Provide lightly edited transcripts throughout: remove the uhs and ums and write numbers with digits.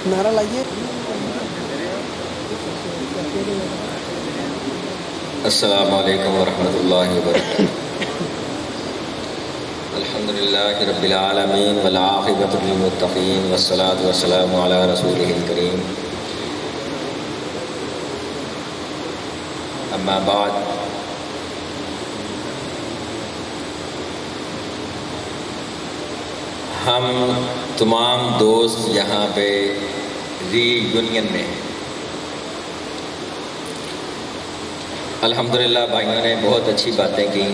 نعرہ لائیے۔ السلام علیکم ورحمۃ اللہ وبرکاتہ۔ الحمدللہ رب العالمین والعاقبۃ للمتقین والصلاۃ والسلام علی رسولہ الکریم، اما بعد۔ ہم تمام دوست یہاں پہ ری یونین میں ہیں۔ الحمدللہ بھائیوں نے بہت اچھی باتیں کی،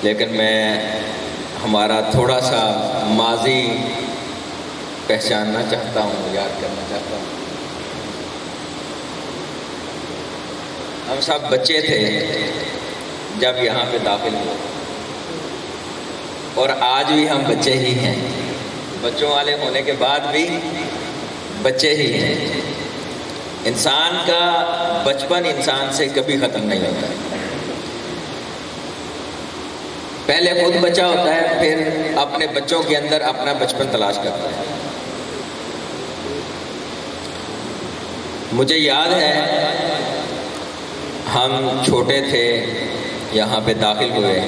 لیکن میں ہمارا تھوڑا سا ماضی پہچاننا چاہتا ہوں، یاد کرنا چاہتا ہوں۔ ہم سب بچے تھے جب یہاں پہ داخل ہوئے، اور آج بھی ہم بچے ہی ہیں، بچوں والے ہونے کے بعد بھی بچے ہی ہیں۔ انسان کا بچپن انسان سے کبھی ختم نہیں ہوتا ہے۔ پہلے خود بچہ ہوتا ہے، پھر اپنے بچوں کے اندر اپنا بچپن تلاش کرتا ہے۔ مجھے یاد ہے ہم چھوٹے تھے، یہاں پہ داخل ہوئے،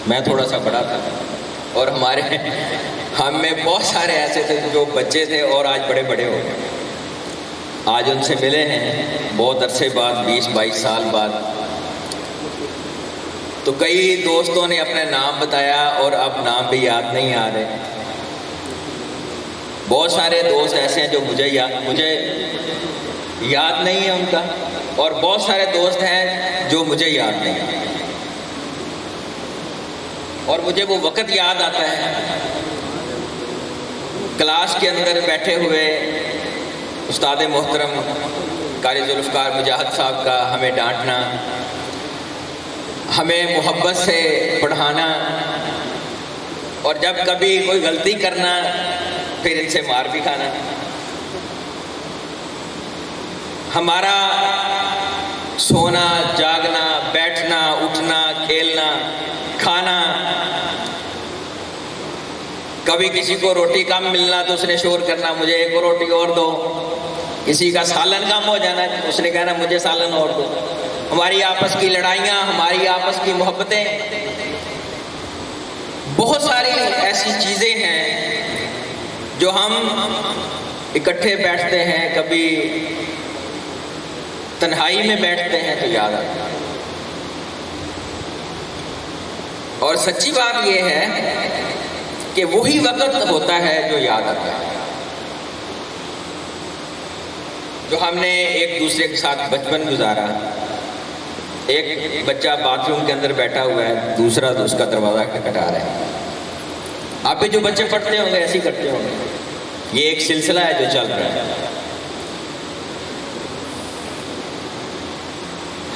میں تھوڑا سا بڑا تھا، اور ہم میں بہت سارے ایسے تھے جو بچے تھے اور آج بڑے بڑے ہو گئے۔ آج ان سے ملے ہیں بہت عرصے بعد، 20-22 سال بعد۔ تو کئی دوستوں نے اپنے نام بتایا اور اب نام بھی یاد نہیں آ رہے۔ بہت سارے دوست ایسے ہیں جو مجھے یاد نہیں ہے ان کا، اور بہت سارے دوست ہیں جو مجھے یاد نہیں ہے، اور مجھے وہ وقت یاد آتا ہے کلاس کے اندر بیٹھے ہوئے استاد محترم قاری ذوالفقار مجاہد صاحب کا ہمیں ڈانٹنا، ہمیں محبت سے پڑھانا، اور جب کبھی کوئی غلطی کرنا پھر ان سے مار بھی کھانا۔ ہمارا سونا، جاگنا، بیٹھنا، اٹھنا، کھیلنا، کھانا، کبھی کسی کو روٹی کم ملنا تو اس نے شور کرنا مجھے ایک روٹی اور دو، کسی کا سالن کم ہو جانا اس نے کہنا مجھے سالن اور دو۔ ہماری آپس کی لڑائیاں، ہماری آپس کی محبتیں، بہت ساری ایسی چیزیں ہیں جو ہم اکٹھے بیٹھتے ہیں، کبھی تنہائی میں بیٹھتے ہیں تو یاد آتا ہے۔ اور سچی بات یہ ہے کہ وہی وقت ہوتا ہے جو یاد آتا ہے، جو ہم نے ایک دوسرے کے ساتھ بچپن گزارا۔ ایک بچہ باتھ روم کے اندر بیٹھا ہوا ہے، دوسرا اس کا دروازہ کھٹکھٹا رہا ہے۔ آپ بھی جو بچے پڑھتے ہوں گے ایسے ہی کرتے ہوں گے۔ یہ ایک سلسلہ ہے جو چل رہا ہے۔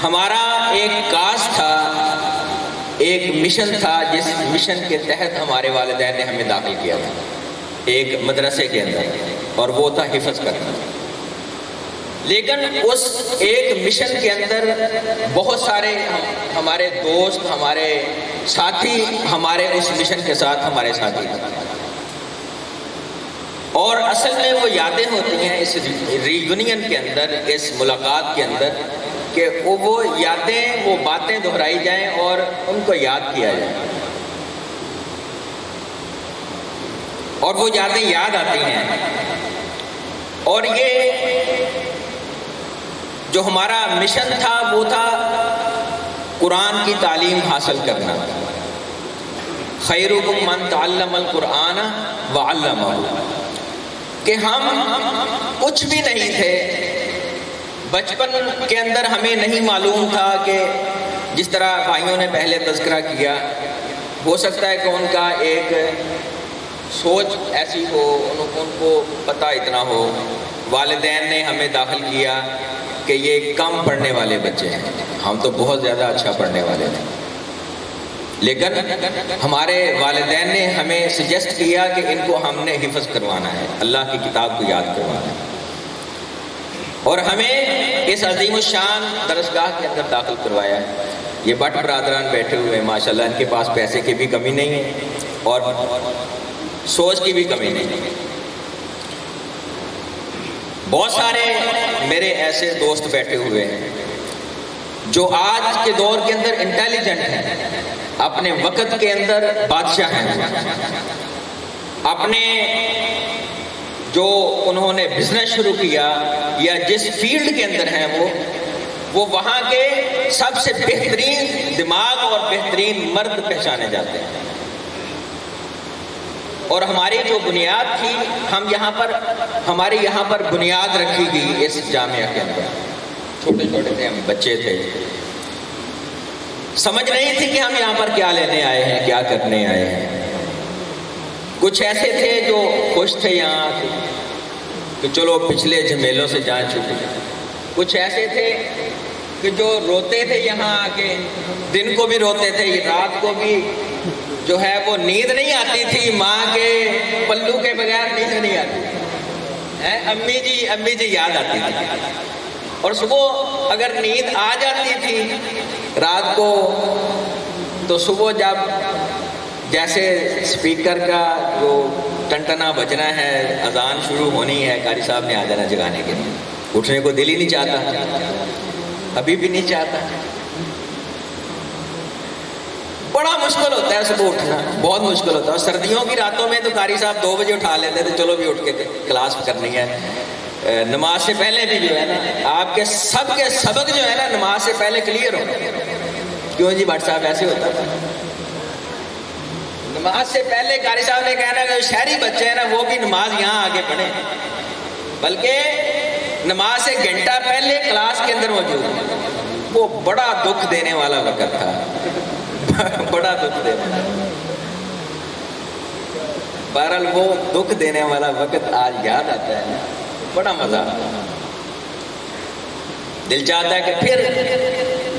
ہمارا ایک کاس تھا، ایک مشن تھا، جس مشن کے تحت ہمارے والدین نے ہمیں داخل کیا تھا ایک مدرسے کے اندر، اور وہ تھا حفظ کرنا۔ لیکن اس ایک مشن کے اندر بہت سارے ہمارے دوست، ہمارے ساتھی ہمارے اس مشن کے ساتھ ہمارے ساتھی تھے، اور اصل میں وہ یادیں ہوتی ہیں اس ری یونین کے اندر، اس ملاقات کے اندر، کہ وہ یادیں، وہ باتیں دہرائی جائیں اور ان کو یاد کیا جائے، اور وہ یادیں یاد آتی ہیں۔ اور یہ جو ہمارا مشن تھا وہ تھا قرآن کی تعلیم حاصل کرنا۔ خیرکم من تعلم القرآن وعلمہ، کہ ہم کچھ بھی نہیں تھے، بچپن کے اندر ہمیں نہیں معلوم تھا کہ جس طرح بھائیوں نے پہلے تذکرہ کیا، ہو سکتا ہے کہ ان کا ایک سوچ ایسی ہو، ان کو پتہ اتنا ہو، والدین نے ہمیں داخل کیا کہ یہ کم پڑھنے والے بچے ہیں، ہم تو بہت زیادہ اچھا پڑھنے والے تھے، لیکن ہمارے والدین نے ہمیں سجیسٹ کیا کہ ان کو ہم نے حفظ کروانا ہے، اللہ کی کتاب کو یاد کروانا ہے، اور ہمیں اس عظیم الشان درسگاہ کے اندر داخل کروایا ہے۔ یہ بٹ برادران بیٹھے ہوئے ہیں ماشاءاللہ، ان کے پاس پیسے کی بھی کمی نہیں ہے اور سوچ کی بھی کمی نہیں ہے، بہت سارے میرے ایسے دوست بیٹھے ہوئے ہیں جو آج کے دور کے اندر انٹیلیجنٹ ہیں، اپنے وقت کے اندر بادشاہ ہیں، اپنے جو انہوں نے بزنس شروع کیا یا جس فیلڈ کے اندر ہیں وہ وہاں کے سب سے بہترین دماغ اور بہترین مرد پہچانے جاتے ہیں۔ اور ہماری جو بنیاد تھی، ہماری یہاں پر بنیاد رکھی گئی اس جامعہ کے اندر، چھوٹے چھوٹے تھے ہم، بچے تھے، سمجھ نہیں تھی کہ ہم یہاں پر کیا لینے آئے ہیں، کیا کرنے آئے ہیں۔ کچھ ایسے تھے جو خوش تھے یہاں کہ چلو پچھلے جھمیلوں سے جان چکے، کچھ ایسے تھے کہ جو روتے تھے یہاں آ کے، دن کو بھی روتے تھے، رات کو بھی جو ہے وہ نیند نہیں آتی تھی، ماں کے پلو کے بغیر نیند نہیں آتی تھی، امی جی یاد آتی تھی، اور صبح اگر نیند آ جاتی تھی رات کو تو صبح جب جیسے اسپیکر کا جو ٹنٹنا بجنا ہے، اذان شروع ہونی ہے، قاری صاحب نے آ جانا جگانے کے لیے، اٹھنے کو دل ہی نہیں چاہتا، ابھی بھی نہیں چاہتا، بڑا مشکل ہوتا ہے صبح اٹھنا، بہت مشکل ہوتا ہے۔ سردیوں کی راتوں میں تو قاری صاحب 2 بجے اٹھا لیتے تھے، چلو بھی اٹھ کے کلاس کرنی ہے، نماز سے پہلے بھی جو ہے نا آپ کے سب کے سبق جو ہے نا نماز سے پہلے کلیئر ہو۔ کیوں جی بٹ صاحب ایسے ہوتا تھا؟ نماز سے پہلے قاری صاحب نے کہنا کہ شہری بچے ہیں نا وہ بھی نماز یہاں آگے پڑھیں، بلکہ نماز سے گھنٹہ پہلے کلاس کے اندر موجود۔ وہ بڑا دکھ دینے والا وقت تھا، بڑا دکھ دینے والا۔ بہرحال وہ دکھ دینے والا وقت آج یاد آتا ہے، بڑا مزہ آتا ہے، دل چاہتا ہے کہ پھر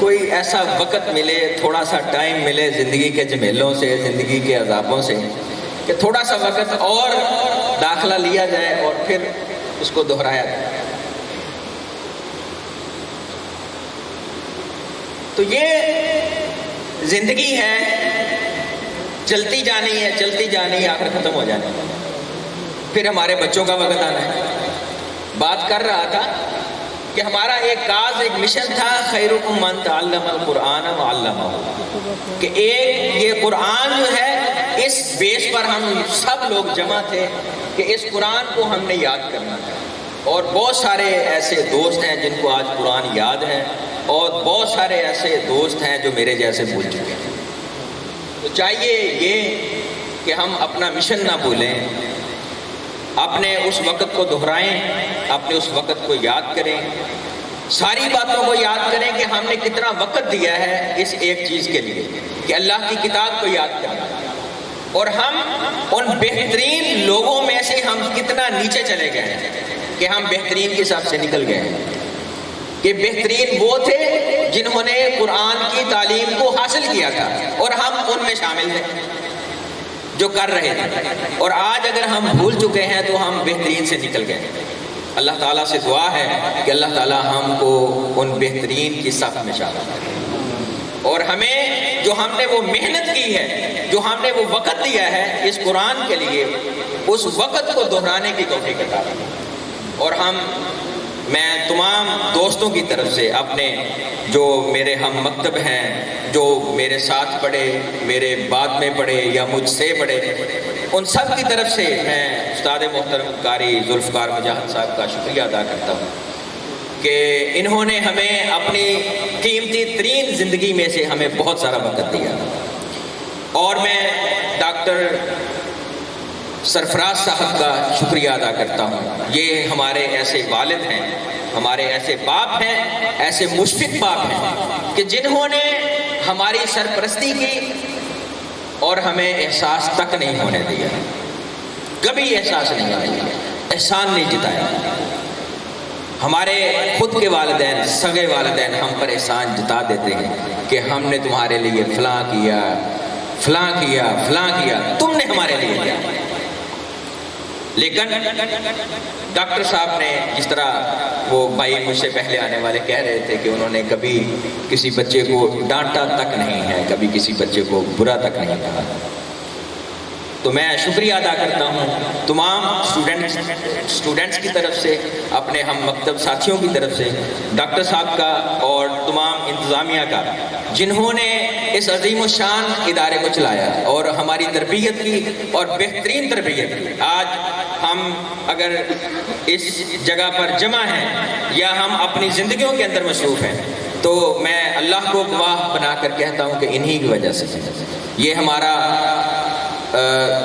کوئی ایسا وقت ملے، تھوڑا سا ٹائم ملے زندگی کے جھمیلوں سے، زندگی کے عذابوں سے، کہ تھوڑا سا وقت اور داخلہ لیا جائے اور پھر اس کو دہرایا جائے۔ تو یہ زندگی ہے، چلتی جانی ہے، چلتی جانی ہے، آخر ختم ہو جانی ہے، پھر ہمارے بچوں کا وقت آنا ہے۔ بات کر رہا تھا کہ ہمارا ایک کاز، ایک مشن تھا، خیرکم من تعلم القرآن وعلمہ، کہ ایک یہ قرآن جو ہے اس بیس پر ہم سب لوگ جمع تھے کہ اس قرآن کو ہم نے یاد کرنا ہے۔ اور بہت سارے ایسے دوست ہیں جن کو آج قرآن یاد ہے، اور بہت سارے ایسے دوست ہیں جو میرے جیسے بھول چکے ہیں۔ تو چاہیے یہ کہ ہم اپنا مشن نہ بھولیں، اپنے اس وقت کو دہرائیں، اپنے اس وقت کو یاد کریں، ساری باتوں کو یاد کریں کہ ہم نے کتنا وقت دیا ہے اس ایک چیز کے لیے کہ اللہ کی کتاب کو یاد کرنا، اور ہم ان بہترین لوگوں میں سے ہم کتنا نیچے چلے گئے ہیں کہ ہم بہترین کے حساب سے نکل گئے ہیں، کہ بہترین وہ تھے جنہوں نے قرآن کی تعلیم کو حاصل کیا تھا اور ہم ان میں شامل تھے جو کر رہے تھے، اور آج اگر ہم بھول چکے ہیں تو ہم بہترین سے نکل گئے۔ اللہ تعالیٰ سے دعا ہے کہ اللہ تعالیٰ ہم کو ان بہترین کی صف میں شامل کرے، اور ہمیں جو ہم نے وہ محنت کی ہے، جو ہم نے وہ وقت دیا ہے اس قرآن کے لیے، اس وقت کو دہرانے کی توفیق عطا فرمائے۔ اور میں تمام دوستوں کی طرف سے، اپنے جو میرے ہم مکتب ہیں، جو میرے ساتھ پڑھے، میرے بعد میں پڑھے یا مجھ سے پڑھے، ان سب کی طرف سے میں استاد محترم قاری ذوالفقار مجاہد صاحب کا شکریہ ادا کرتا ہوں کہ انہوں نے ہمیں اپنی قیمتی ترین زندگی میں سے ہمیں بہت سارا وقت دیا۔ اور میں ڈاکٹر سرفراز صاحب کا شکریہ ادا کرتا ہوں، یہ ہمارے ایسے والد ہیں، ہمارے ایسے باپ ہیں، ایسے مشفق باپ ہیں کہ جنہوں نے ہماری سرپرستی کی اور ہمیں احساس تک نہیں ہونے دیا، کبھی احساس نہیں ہونے دیا، احسان نہیں جتایا۔ ہمارے خود کے والدین، سگے والدین ہم پر احسان جتا دیتے ہیں کہ ہم نے تمہارے لیے فلاں کیا، فلاں کیا، فلاں کیا، تم نے ہمارے لیے کیا۔ لیکن ڈاکٹر صاحب نے جس طرح وہ بھائی مجھ سے پہلے آنے والے کہہ رہے تھے کہ انہوں نے کبھی کسی بچے کو ڈانٹا تک نہیں ہے، کبھی کسی بچے کو برا تک نہیں کہا، تو میں شکریہ ادا کرتا ہوں تمام اسٹوڈنٹس کی طرف سے، اپنے ہم مکتب ساتھیوں کی طرف سے، ڈاکٹر صاحب کا اور تمام انتظامیہ کا، جنہوں نے اس عظیم الشان ادارے کو چلایا اور ہماری تربیت کی اور بہترین تربیت کی۔ آج ہم اگر اس جگہ پر جمع ہیں یا ہم اپنی زندگیوں کے اندر مصروف ہیں تو میں اللہ کو گواہ بنا کر کہتا ہوں کہ انہی کی وجہ سے یہ ہمارا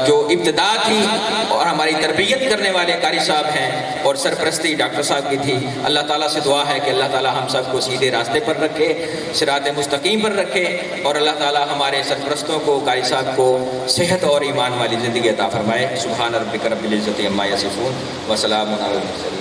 جو ابتدا تھی اور ہماری تربیت کرنے والے قاری صاحب ہیں اور سرپرستی ڈاکٹر صاحب کی تھی۔ اللہ تعالیٰ سے دعا ہے کہ اللہ تعالیٰ ہم سب کو سیدھے راستے پر رکھے، صراط مستقیم پر رکھے، اور اللہ تعالیٰ ہمارے سرپرستوں کو، قاری صاحب کو صحت اور ایمان والی زندگی عطا فرمائے۔ سبحان ربک رب العزت عما یصفون وسلام علی المرسلین۔